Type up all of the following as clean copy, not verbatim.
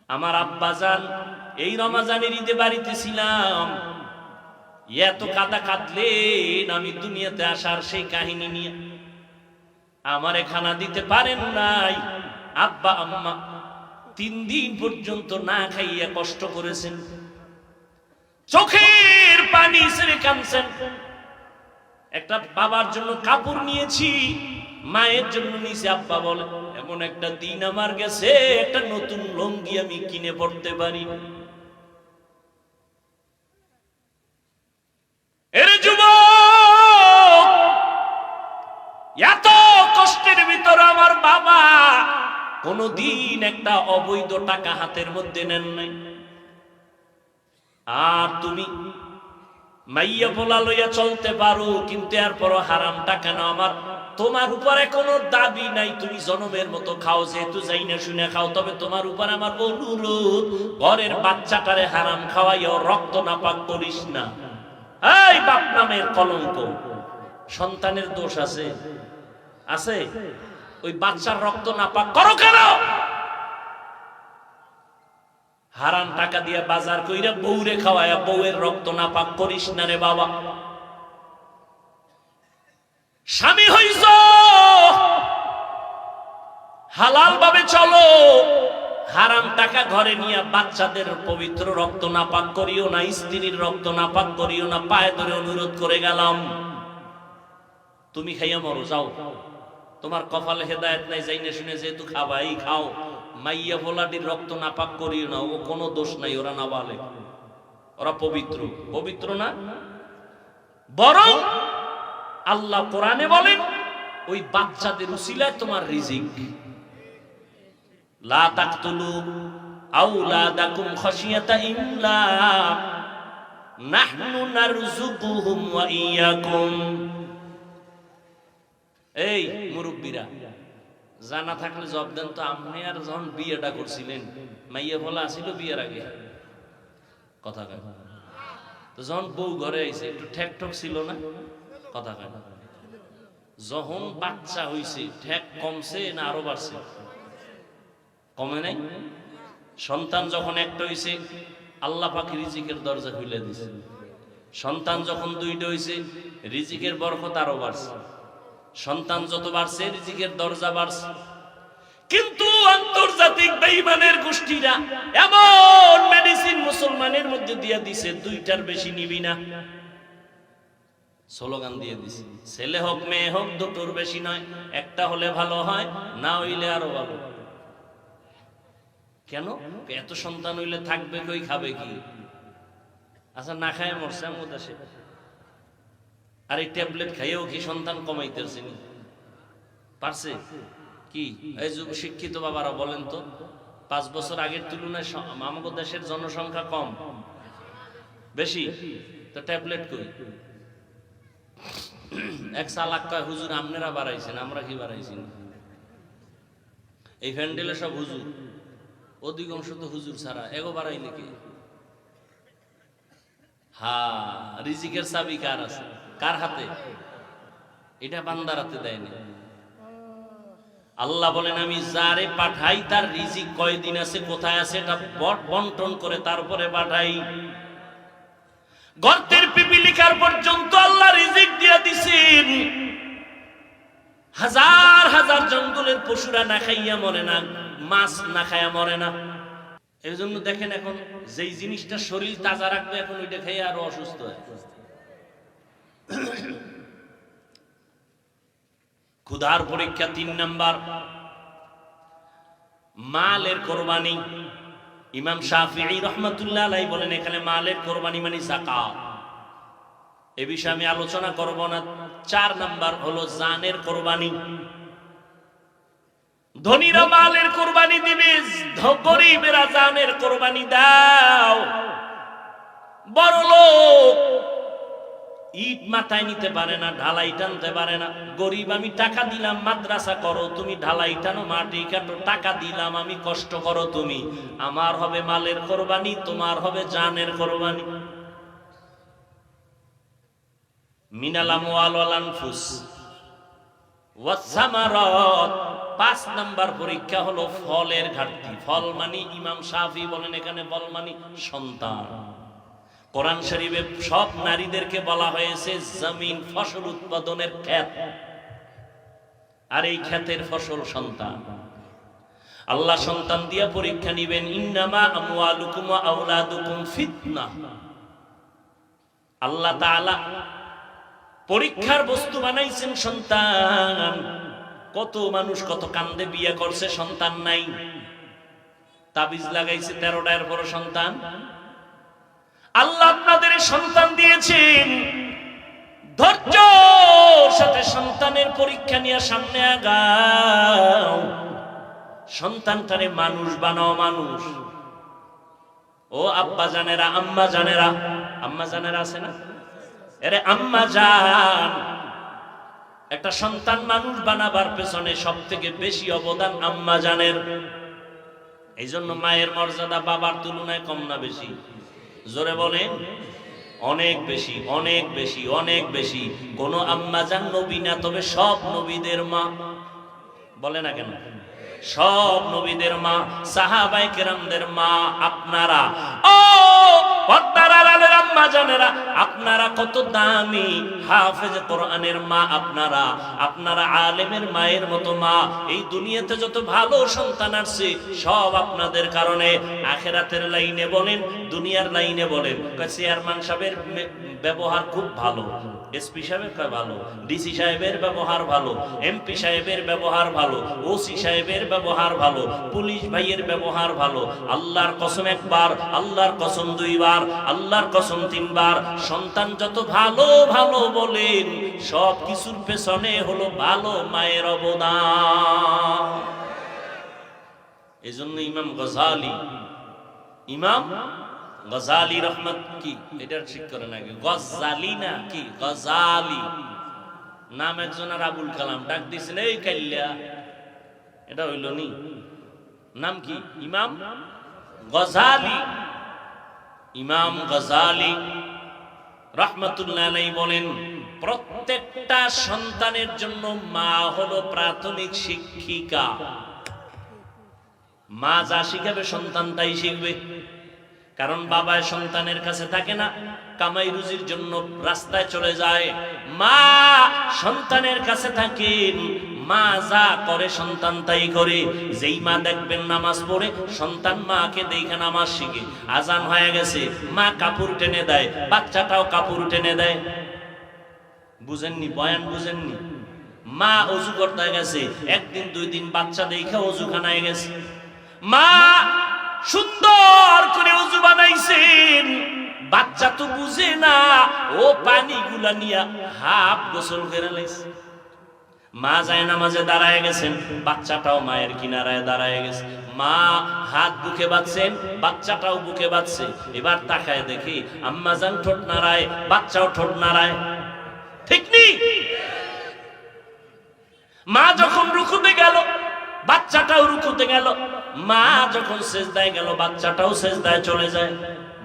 আমার আব্বাজান এই রমজানের ঈদে বাড়িতে ছিলাম, এত কাঁদা কাঁদলেন আমি দুনিয়াতে আসার সেই কাহিনী নিয়ে। আমারে খানা দিতে পারেন নাই, আব্বা আম্মা 3 দিন পর্যন্ত না খাইয়া কষ্ট করেছেন, চোখের পানি ছেড়ে কাঁদছেন। একটা বাবার জন্য কাপড় নিয়েছি, মায়ের জন্য নিয়েছি। আব্বা বলে এমন একটা দিন আমার গেছে, একটা নতুন লুঙ্গি আমি কিনে পড়তে পারি। এর যুবক, এত কষ্টের ভিতরে আমার বাবা কোনদিন একটা অবৈধ টাকা হাতের মধ্যে নেন নাই। আর তুমি মাইয়া পোলা লইয়া চলতে পারো, কিন্তু এরপরও হারাম টাকা না। আমার তোমার উপরে কোনো দাবি নাই, তুমি জনমের মতো খাও, যেহেতু যাই না শুনে খাও। তবে তোমার উপর আমার অনুরোধ, ঘরের বাচ্চাটারে হারাম খাওয়াইও রক্ত নাপাক করিস না। এই বাপ নামের কলঙ্ক, সন্তানের দোষ আছে আছে, ওই বাচ্চার রক্ত নাপাক করো কেন? হারাম টাকা দিয়ে বাজার কইরা বউরে খাওয়ায়া বউয়ের রক্ত নাপাক করিস না রে বাবা। স্বামী হইছ, হালাল ভাবে চলো, হারাম টাকা ঘরে নিয়ে বাচ্চাদের পবিত্র রক্ত নাপাক করিও না, স্ত্রীর রক্ত নাপাক করিও না। পায়ে ধরে অনুরোধ করে গেলাম, তুমি খাইয়া মরো, যাও, তোমার কপালে হেদায়েত নাই, যাই না শুনে যেহেতু খাবাই খাও। মাইয়া ভোলাটির রক্ত নাপাক করিও না, ও কোনো দোষ নাই, ওরা নাবালেগ, ওরা পবিত্র। পবিত্র না, বরং আল্লাহ কোরআনে বলেন ওই বাচ্চাদের উসিলায় তোমার রিজিক। লা তাকতুলু আওলাদাকুম খাশিয়াতা ইমলাক, নাহনু নারযুকুহুম ওয়া ইয়াকুম। এই মুরব্বীরা, জানা থাকলে জব দেন তো, আপনি আর যখন বিয়েটা করছিলেন মাইয়া বলা আসিল বিয়ের আগে, কথা কয় তো যখন বউ ঘরে আইছে একটু ঠেক ঠক ছিল না, কথা কয় যখন বাচ্চা হইছে ঠেক কমছে না আরো বাড়ছে? কমে নাই। সন্তান যখন একটা হইছে আল্লাহ পাক রিজিকের দরজা খুলে দিছে। সন্তান যখন 2টা হইছে রিজিকের বরকত আরো বাড়ছে। সন্তান যত বাড়ছে রিজিকের দরজা বাড়ছে। কিন্তু আন্তর্জাতিক বেঈমানের গোষ্ঠীরা এমন মেডিসিন মুসলমানের মধ্যে দিয়ে দিছে, 2টার বেশি নিবি না, স্লোগান দিয়ে দিছে। ছেলে হোক মেয়ে হোক 2টোর বেশি নয়, একটা হলে ভালো হয়, না হইলে আরো ভালো। কেন? এত সন্তান হইলে থাকবে কই, খাবে কি? আচ্ছা, না খায় মরছে আমুদ আসে, আর এই ট্যাবলেট খাইয়েও কি সন্তান কমাইতেছে? পারছে কি? এই যুব শিক্ষিত বাবারা বলেন তো, 5 বছর আগের তুলনায় আমাদের দেশের জনসংখ্যা কম বেশি, তো ট্যাবলেট কই? এক চালাক কয় হুজুর আপনারা বাড়াইছেন, আমরা কি বাড়াইছি না? এই ফ্যান্ডেলে সব হুজুর, অধিকাংশ তো হুজুর ছাড়া, এগো বাড়াইলে কি? হ্যাঁ, রিজিকের চাবি কার আছে? কার হাতে? এটা বান্দার হাতে দেয়নি। আল্লাহ বলেন আমি যারে পাঠাই তার রিজিক কয়দিন আছে, কোথায় আছে, এটা বন্টন করে তারপরে পাঠাই। গর্তের পিপিলিকার পর্যন্ত আল্লাহ রিজিক দিয়ে দিছেন। হাজার হাজার জঙ্গলের পশুরা না খাইয়া মরে না, মাছ না খাইয়া মরে না। এই জন্য দেখেন এখন যেই জিনিসটা শরীর তাজা রাখবে, এখন ওইটা খাইয়া আরো অসুস্থ হয়। ক্ষুধার পরীক্ষা 3 নাম্বার, মালের কোরবানি। ইমাম শাফিঈ রাহমাতুল্লাহ আলাইহি বলেন এখানে মালের কোরবানি মানে যাকাত। এই বিষয়ে আমি আলোচনা করব না। 4 নাম্বার হলো জানের কোরবানি। ধনীরা মালের কোরবানি দিবে, গরীবেরা জানের কোরবানি দাও। বড়লোক ইট মাথায় নিতে পারে না, ঢালাই টানতে পারে না। গরিব আমি টাকা দিলাম মাদ্রাসা করো, তুমি ঢালাই টানো, মাটি কাটো, টাকা দিলাম আমি, কষ্ট করো তুমি। আমার হবে মালের কোরবানি, তোমার হবে জানের কোরবানি। মিনাল আমওয়াল ওয়াল আনফুস ওয়াসামারাত, 5 নাম্বার পরীক্ষা হলো ফলের ঘাটতি। ফল মানে ইমাম শাফি বলেন এখানে ফল মানে সন্তান। কোরআন শরীফে সব নারীদেরকে বলা হয়েছে জমিন, ফসল উৎপাদনের ক্ষেত, আর এই ক্ষেতের ফসল সন্তান। আল্লাহ সন্তান দিয়া পরীক্ষা নিবেন। ইন্নামা আমওয়ালুকুম ওয়া আওলাদুকুম ফিতনাহ। আল্লাহ তাআলা পরীক্ষার বস্তু বানাইছেন সন্তান। কত মানুষ কত কান্দে বিয়ে করছে, সন্তান নাই, তাবিজ লাগাইছে 13টার পর সন্তান। আল্লাহ আপনাদের সন্তান দিয়েছেন, ধৈর্য সাথে সন্তানের পরীক্ষা নিয়ে সামনে আগাও। সন্তানটারে মানুষ বানাও, মানুষ। ও আব্বা জানেরা, আম্মা জানেরা, আম্মা জানেরা আছে না? এরে আম্মা জান, একটা সন্তান মানুষ বানাবার পেছনে সব থেকে বেশি অবদান আম্মা জানের। এই জন্য মায়ের মর্যাদা বাবার তুলনায় কম না বেশি? জোরে বলেন। অনেক বেশি, অনেক বেশি, অনেক বেশি। কোন আম্মা জান নবী না, তবে সব নবীদের মা। বলে না কেন? সব নবীদের মা, সাহাবায়ে কেরামদের মা আপনারা। ও পর্দার আড়ালের আম্মা জানেরা, আপনারা কত দামি। হাফেজ কোরআনের মা আপনারা, আপনারা আলেমের মায়ের মতো মা। এই দুনিয়াতে যত ভালো সন্তান আসছে সব আপনাদের কারণে। আখিরাতের লাইনে বলেন, দুনিয়ার লাইনে বলেন, চেয়ারম্যান সাহেবের ব্যবহার খুব ভালো, এসপি সাহেবের ভালো, ডিসি সাহেবের ব্যবহার ভালো, এমপি সাহেবের ব্যবহার ভালো, ওসি সাহেবের ব্যবহার ভালো, পুলিশ ভাইয়ের ব্যবহার ভালো। আল্লাহর কসম একবার, আল্লাহর কসম দুইবার, আল্লাহর কসম তিনবার। সন্তান যত ভালো ভালো বলেন, সব কিছুর পেছনে হলো ভালো মায়ের অবদান। এজন্য ইমাম গজালি, ইমাম গজালি রহমত কি এটা ঠিক করে নাকি? গজালি না কি গজালি নাম একজনের আবুল কালাম ডাক দিয়েছিল এই কাল্লা, এটা হইল নি? নাম কি? ইমাম গজালি। ইমাম গজালি রহমতুল্লাহ আলাইহি বলেন, প্রত্যেকটা সন্তানের জন্য মা হলো প্রাথমিক শিক্ষিকা। মা যা শিখাবে সন্তান তাই শিখবে। কারণ বাবা সন্তানের কাছে থাকে না, কামাই রুজির জন্য রাস্তায় চলে যায়। মা সন্তানের কাছে থাকেন, মা যা করে সন্তান তাই করে। যেই মা দেখবেন নামাজ পড়ে, সন্তান মাকে দেখে নামাজ শিখে। আজান হয়ে গেছে, মা কাপড় টেনে দেয়, বাচ্চাটাও কাপড় টেনে দেয়। বুঝেননি? বয়ান বুঝেননি? মা অজু করতে গেছে, একদিন দুই দিন বাচ্চা দেখে অজুখানায় গেছে, মা সুন্দর করে ওযু বানাইছেন। বাচ্চা তো বুঝে না, ও পানিগুলা নিয়া হাফ গোসল করে লাইছে। মা যায় নামাজে দাঁড়ায় গেছেন, বাচ্চাটাও মায়ের কিনারায় দাঁড়ায় গেছে। মা হাত বুকে বাঁধছেন, বাচ্চাটাও বুকে বাঁধছে। এবার তাকায় দেখি আম্মা জান ঠোঁট নাড়ায়, বাচ্চাও ঠোঁট নাড়ায়। ঠিক নেই? মা যখন রুকুতে গেল, বাচ্চাটাও রুকুতে গেল। মা যখন সেজদায় গেল, বাচ্চাটাও সেজদায় চলে যায়।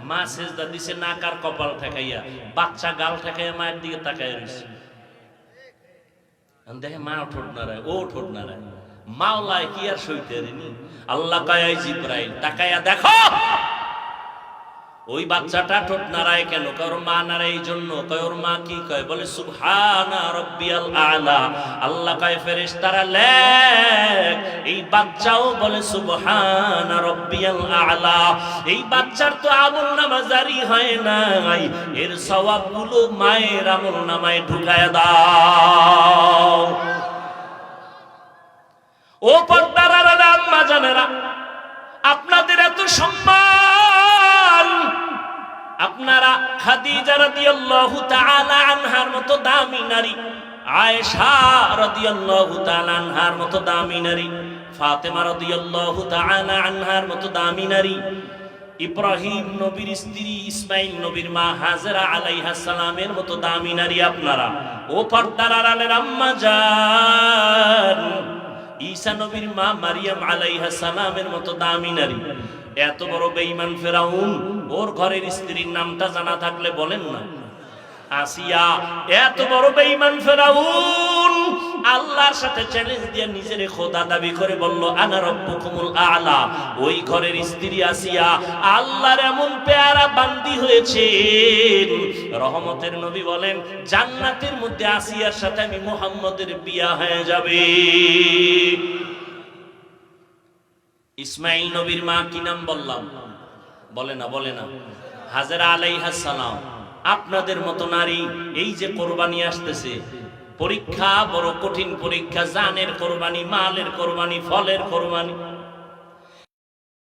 মা সেজদা দিছে নাক আর কপাল ঠেকাইয়া, বাচ্চা গাল ঠেকাইয়া মায়ের দিকে তাকায় রয়েছে। দেখে মাও ঠোঁট নাড়ায়, ও ঠোঁট নাড়ায়। মাওলায় কি আর সইতে নি? আল্লাহ কয় জিবরাইল তাকাইয়া দেখো ওই বাচ্চাটা ঠোঁট নাড়ায় কেন? কারণ মা নাড়ায় এই জন্য। কয় ওর মা কি কয়? বলে সুবহানা রাব্বিয়াল আলা। আল্লাহ কয় ফেরেশতারা লেখ, এই বাচ্চাও বলে সুবহানা রাব্বিয়াল আলা। এই বাচ্চার তো আমলনামা জারি হয় নাই, এর সওয়াবগুলো মায়ের আমলনামায় ঢুকায় দাও। ও পর্দার আড়ালে আম্মা জানেরা, আপনাদের এত সম্মান, আপনারা খাদিজা রাদিয়াল্লাহু তাআলা আনহার মতো দামি নারী, আয়েশা রাদিয়াল্লাহু তাআলা আনহার মতো দামি নারী, ফাতেমা রাদিয়াল্লাহু তাআলা আনহার মতো দামি নারী, ইব্রাহিম নবীর স্ত্রী, ইসমাইল নবীর মা হাজেরা আলাইহা সালামের মতো দামি নারী আপনারা। ও পর্দার আড়ালের আম্মা জান, ঈসা নবীর মা মারিয়াম আলাইহা সালামের মতো দামি নারী। এত বড় বেঈমান ফেরাউন, ওর ঘরের স্ত্রীর নামটা জানা থাকলে বলেন না। আসিয়া এত বড় বেঈমান ফেরাউন আল্লাহর সাথে চ্যালেঞ্জ দিয়ে নিজের খোদা দাবি করে বলল আনা রাব্বুকুমুল আ'লা। ওই ঘরের স্ত্রী আসিয়া আল্লাহর এমন পেয়ারা বান্দি হয়েছে, রহমতের নবী বলেন জান্নাতের মধ্যে আসিয়ার সাথে আমি মুহাম্মদের বিয়া হয়ে যাবে। ইসমাইল নবীর মা কি নাম বললাম? বলে না হাজেরা আলাইহাস সালাম। আপনাদের মতো নারী এই যে কোরবানি আসতেছে, পরীক্ষা বড় কঠিন পরীক্ষা, জানের কোরবানি, মালের কোরবানি, ফলের কোরবানি।